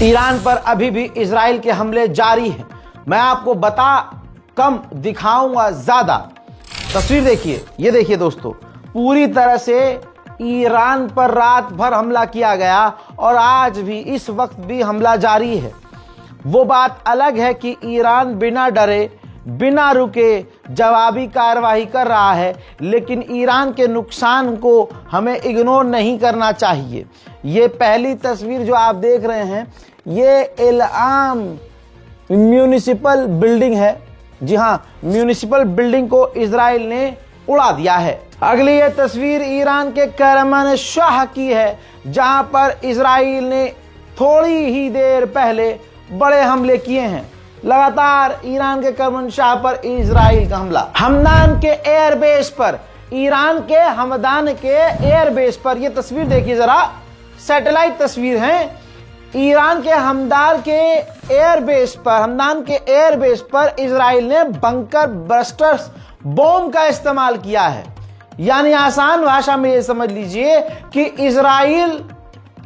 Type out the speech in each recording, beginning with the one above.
Iran पर अभी भी इजराइल के हमले जारी हैं। मैं आपको बता कम दिखाऊंगा ज्यादा। तस्वीर देखिए, ये देखिए दोस्तों, पूरी तरह से ईरान पर रात भर हमला किया गया और आज भी इस वक्त भी हमला जारी है। वो बात अलग है कि ईरान बिना डरे बिना रुके जवाबी कार्रवाई कर रहा है, लेकिन ईरान के नुकसान को हमें इग्नोर नहीं करना चाहिए। ये पहली तस्वीर जो आप देख रहे हैं, ये इल्आम म्यूनिसिपल बिल्डिंग है। जी हाँ, म्यूनिसिपल बिल्डिंग को इजराइल ने उड़ा दिया है। अगली ये तस्वीर ईरान के करमन शाह की है, जहां पर इजराइल ने थोड़ी ही देर पहले बड़े हमले किए हैं। लगातार ईरान के करमन शाह पर इजराइल का हमला। हमदान के एयरबेस पर, ईरान के हमदान के एयरबेस पर, यह तस्वीर देखिए जरा, सैटेलाइट तस्वीर है। ईरान के हमदान के एयरबेस पर इजराइल ने बंकर बस्टर्स बॉम्ब का इस्तेमाल किया है। यानी आसान भाषा में ये समझ लीजिए कि इजराइल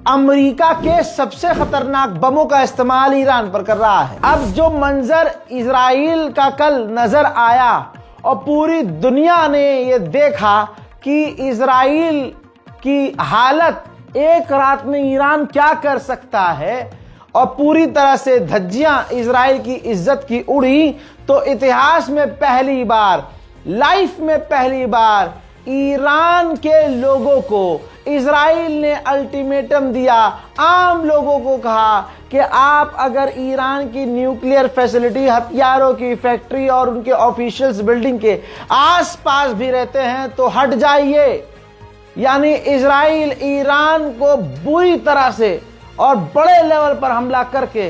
अमेरिका के सबसे खतरनाक बमों का इस्तेमाल ईरान पर कर रहा है। अब जो मंजर इजराइल का कल नजर आया और पूरी दुनिया ने ये देखा कि इजराइल की हालत, एक रात में ईरान क्या कर सकता है, और पूरी तरह से धज्जियां इजराइल की इज्जत की उड़ी, तो इतिहास में पहली बार, लाइफ में पहली बार ईरान के लोगों को इजराइल ने अल्टीमेटम दिया। आम लोगों को कहा कि आप अगर ईरान की न्यूक्लियर फैसिलिटी, हथियारों की फैक्ट्री और उनके ऑफिशियल्स बिल्डिंग के आसपास भी रहते हैं तो हट जाइए। यानी इजराइल ईरान को बुरी तरह से और बड़े लेवल पर हमला करके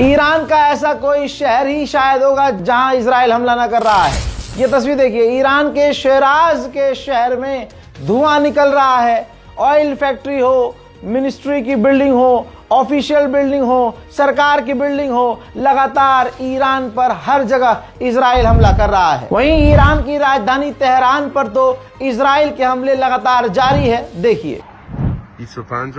ईरान का ऐसा कोई शहर ही शायद होगा जहां इजराइल हमला न कर रहा है। ये तस्वीर देखिए, ईरान के शिराज के शहर में धुआं निकल रहा है। ऑयल फैक्ट्री हो, मिनिस्ट्री की बिल्डिंग हो, ऑफिशियल बिल्डिंग हो, सरकार की बिल्डिंग हो, लगातार ईरान पर हर जगह इजराइल हमला कर रहा है। वहीं ईरान की राजधानी तेहरान पर तो इजराइल के हमले लगातार जारी है। देखिए 25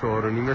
4:30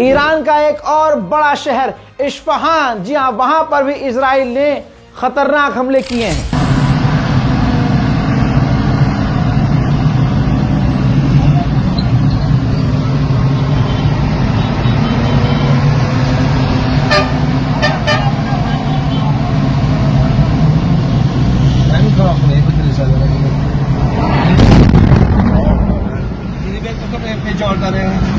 ईरान का एक और बड़ा शहर इस्फहान, जी हाँ, वहां पर भी इजराइल ने खतरनाक हमले किए हैं।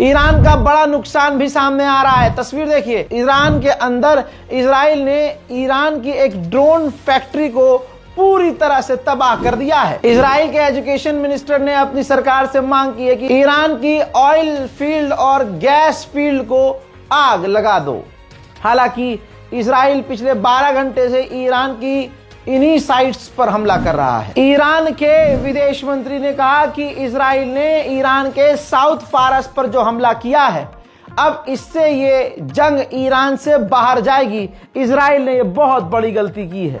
ईरान का बड़ा नुकसान भी सामने आ रहा है। तस्वीर देखिए, ईरान के अंदर इजराइल ने ईरान की एक ड्रोन फैक्ट्री को पूरी तरह से तबाह कर दिया है। इजराइल के एजुकेशन मिनिस्टर ने अपनी सरकार से मांग की है कि ईरान की ऑयल फील्ड और गैस फील्ड को आग लगा दो। हालांकि इजराइल पिछले 12 घंटे से ईरान की इन्हीं साइट्स पर हमला कर रहा है। ईरान के विदेश मंत्री ने कहा कि इजराइल ने ईरान के साउथ फारस पर जो हमला किया है, अब इससे ये जंग ईरान से बाहर जाएगी। इजराइल ने ये बहुत बड़ी गलती की है।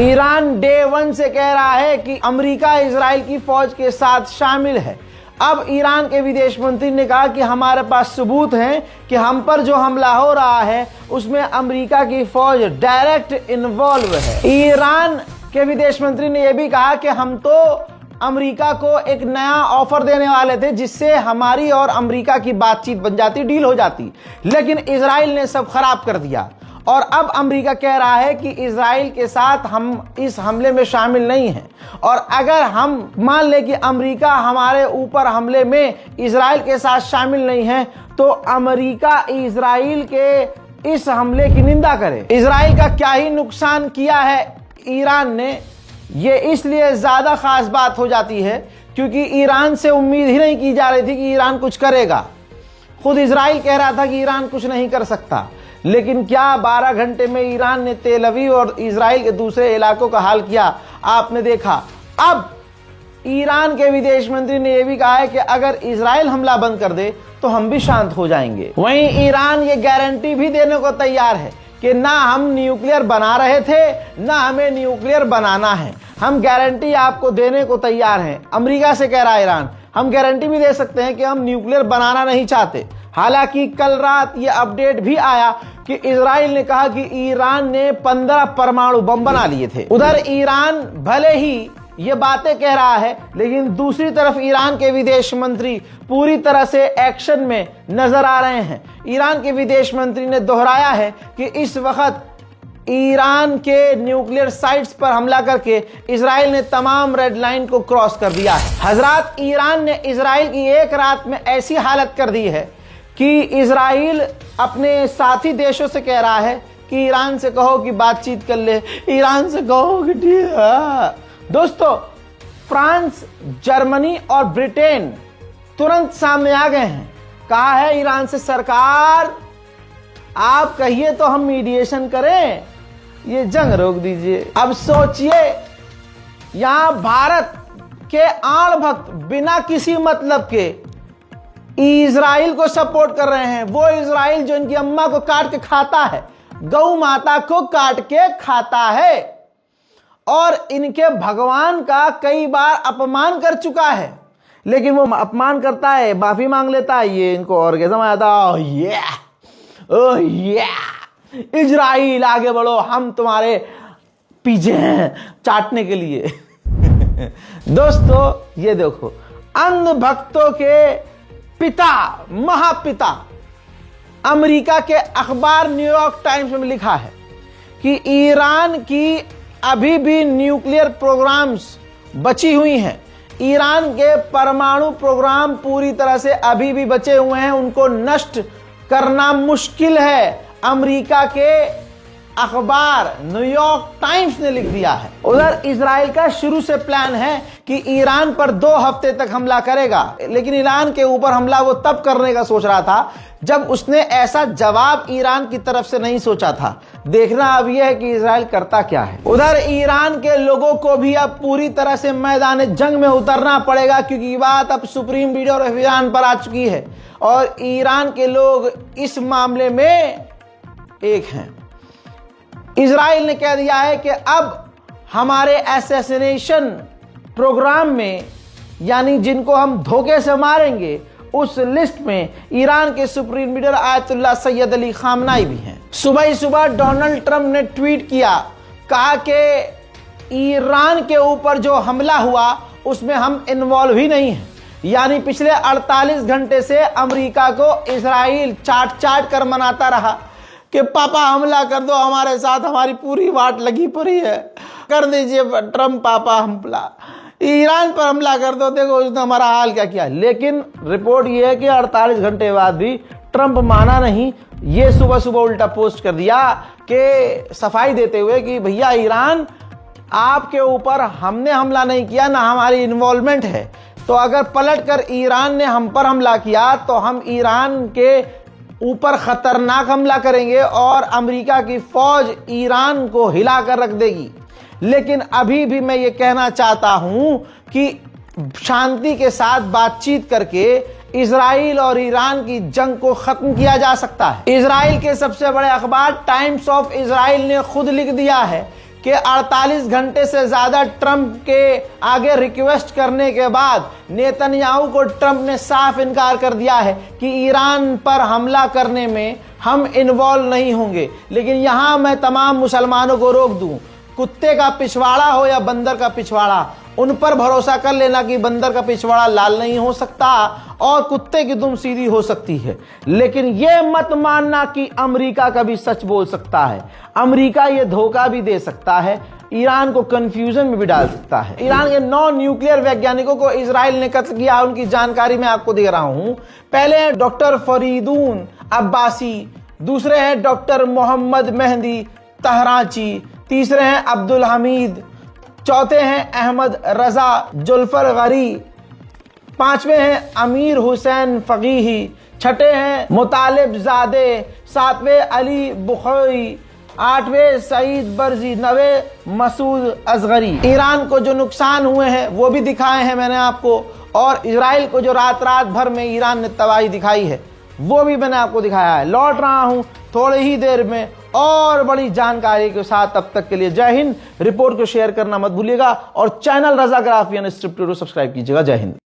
ईरान डे वन से कह रहा है कि अमेरिका इजराइल की फौज के साथ शामिल है। अब ईरान के विदेश मंत्री ने कहा कि हमारे पास सबूत हैं कि हम पर जो हमला हो रहा है उसमें अमेरिका की फौज डायरेक्ट इन्वॉल्व है। ईरान के विदेश मंत्री ने यह भी कहा कि हम तो अमेरिका को एक नया ऑफर देने वाले थे जिससे हमारी और अमेरिका की बातचीत बन जाती, डील हो जाती, लेकिन इजराइल ने सब खराब कर दिया। और अब अमेरिका कह रहा है कि इजराइल के साथ हम इस हमले में शामिल नहीं हैं, और अगर हम मान लें कि अमेरिका हमारे ऊपर हमले में इजराइल के साथ शामिल नहीं है तो अमेरिका इजराइल के इस हमले की निंदा करे। इजराइल का क्या ही नुकसान किया है ईरान ने, ये इसलिए ज्यादा खास बात हो जाती है क्योंकि ईरान से उम्मीद ही नहीं की जा रही थी कि ईरान कुछ करेगा। खुद इजराइल कह रहा था कि ईरान कुछ नहीं कर सकता, लेकिन क्या 12 घंटे में ईरान ने तेल अवीव और इजराइल के दूसरे इलाकों का हाल किया, आपने देखा। अब ईरान के विदेश मंत्री ने यह भी कहा है कि अगर इजराइल हमला बंद कर दे तो हम भी शांत हो जाएंगे। वहीं ईरान ये गारंटी भी देने को तैयार है कि ना हम न्यूक्लियर बना रहे थे ना हमें न्यूक्लियर बनाना है, हम गारंटी आपको देने को तैयार हैं। अमेरिका से कह रहा है ईरान, हम गारंटी भी दे सकते हैं कि हम न्यूक्लियर बनाना नहीं चाहते। हालांकि कल रात ये अपडेट भी आया कि इजराइल ने कहा कि ईरान ने 15 परमाणु बम बना लिए थे। उधर ईरान भले ही ये बातें कह रहा है, लेकिन दूसरी तरफ ईरान के विदेश मंत्री पूरी तरह से एक्शन में नजर आ रहे हैं। ईरान के विदेश मंत्री ने दोहराया है कि इस वक्त ईरान के न्यूक्लियर साइट्स पर हमला करके इजराइल ने तमाम रेड लाइन को क्रॉस कर दिया है। हजरात, ईरान ने इजराइल की एक रात में ऐसी हालत कर दी है कि इजराइल अपने साथी देशों से कह रहा है कि ईरान से कहो कि बातचीत कर ले, ईरान से कहो कि ठीक है। दोस्तों, फ्रांस, जर्मनी और ब्रिटेन तुरंत सामने आ गए हैं। कहा है ईरान से, सरकार आप कहिए तो हम मीडिएशन करें, ये जंग रोक दीजिए। अब सोचिए, यहां भारत के आड़ भक्त बिना किसी मतलब के इजराइल को सपोर्ट कर रहे हैं। वो इजराइल जो इनकी अम्मा को काट के खाता है, गौ माता को काट के खाता है और इनके भगवान का कई बार अपमान कर चुका है, लेकिन वो अपमान करता है, माफी मांग लेता है, ये इनको और कैसा मजा आता है, ओह ये इजराइल आगे बढ़ो, हम तुम्हारे पीछे हैं चाटने के लिए। दोस्तों, ये देखो, अंध भक्तों के पिता, महापिता, अमेरिका के अखबार न्यूयॉर्क टाइम्स में लिखा है कि ईरान की अभी भी न्यूक्लियर प्रोग्राम्स बची हुई हैं। ईरान के परमाणु प्रोग्राम पूरी तरह से अभी भी बचे हुए हैं, उनको नष्ट करना मुश्किल है। अमेरिका के अखबार न्यूयॉर्क टाइम्स ने लिख दिया है। उधर इजराइल का शुरू से प्लान है कि ईरान पर 2 हफ्ते तक हमला करेगा, लेकिन ईरान के ऊपर हमला वो तब करने का सोच रहा था जब उसने ऐसा जवाब ईरान की तरफ से नहीं सोचा था। देखना अब यह है कि इजराइल करता क्या है। उधर ईरान के लोगों को भी अब पूरी तरह से मैदान जंग में उतरना पड़ेगा, क्योंकि बात अब सुप्रीम लीडर ऑफ ईरान पर आ चुकी है और ईरान के लोग इस मामले में एक हैं। इजराइल ने कह दिया है कि अब हमारे असैसिनेशन प्रोग्राम में, यानी जिनको हम धोखे से मारेंगे, उस लिस्ट में ईरान के supreme leader Ayatollah Syed Ali खामनाई भी हैं। सुबह ही सुबह डोनाल्ड ट्रंप ने ट्वीट किया, कहा कि ईरान के ऊपर जो हमला हुआ उसमें हम इन्वॉल्व ही नहीं हैं, यानी पिछले 48 घंटे से अमेरिका को इजराइल चाट कर मनाता रहा कि पापा हमला कर दो हमारे साथ, हमारी पूरी वाट लगी पड़ी है, कर दीजिए ट्रम्प पापा हमला, ईरान पर हमला कर दो, देखो उसने हमारा हाल क्या किया। लेकिन रिपोर्ट ये है कि 48 घंटे बाद भी ट्रम्प माना नहीं। ये सुबह सुबह उल्टा पोस्ट कर दिया कि सफाई देते हुए कि भैया ईरान आपके ऊपर हमने हमला नहीं किया, ना हमारी इन्वॉल्वमेंट है, तो अगर पलटकर ईरान ने हम पर हमला किया तो हम ईरान के ऊपर खतरनाक हमला करेंगे और अमेरिका की फौज ईरान को हिलाकर रख देगी। लेकिन अभी भी मैं ये कहना चाहता हूं कि शांति के साथ बातचीत करके इजराइल और ईरान की जंग को खत्म किया जा सकता है। इजराइल के सबसे बड़े अखबार टाइम्स ऑफ इजराइल ने खुद लिख दिया है कि 48 घंटे से ज्यादा ट्रंप के आगे रिक्वेस्ट करने के बाद नेतन्याहू को ट्रंप ने साफ इनकार कर दिया है कि ईरान पर हमला करने में हम इन्वॉल्व नहीं होंगे। लेकिन यहां मैं तमाम मुसलमानों को रोक दूं, कुत्ते का पिछवाड़ा हो या बंदर का पिछवाड़ा, उन पर भरोसा कर लेना कि बंदर का पिछवाड़ा लाल नहीं हो सकता और कुत्ते की दुम सीधी हो सकती है। लेकिन यह मत मानना कि अमेरिका कभी सच बोल सकता है। अमेरिका यह धोखा भी दे सकता है, ईरान को कंफ्यूजन में भी डाल सकता है। ईरान के 9 न्यूक्लियर वैज्ञानिकों को इजराइल ने कत्ल किया, उनकी जानकारी मैं आपको दे रहा हूं। पहले हैं डॉक्टर फरीदून अब्बासी, दूसरे हैं डॉक्टर मोहम्मद मेहदी तहराची, तीसरे हैं अब्दुल हमीद, चौथे हैं अहमद रजा जुल्फर गरी, पांचवें हैं अमीर हुसैन फकीही, छठे हैं मुतालिब जादे, सातवें अली बुखोई, आठवें सईद बर्जी, नवे मसूद असगरी। ईरान को जो नुकसान हुए हैं वो भी दिखाए हैं मैंने आपको, और इजराइल को जो रात भर में ईरान ने तबाही दिखाई है वो भी मैंने आपको दिखाया है। लौट रहा हूं थोड़ी ही देर में और बड़ी जानकारी के साथ। तब तक के लिए जय हिंद। रिपोर्ट को शेयर करना मत भूलिएगा और चैनल रजा ग्राफियन स्क्रिप्ट को सब्सक्राइब कीजिएगा। जय हिंद।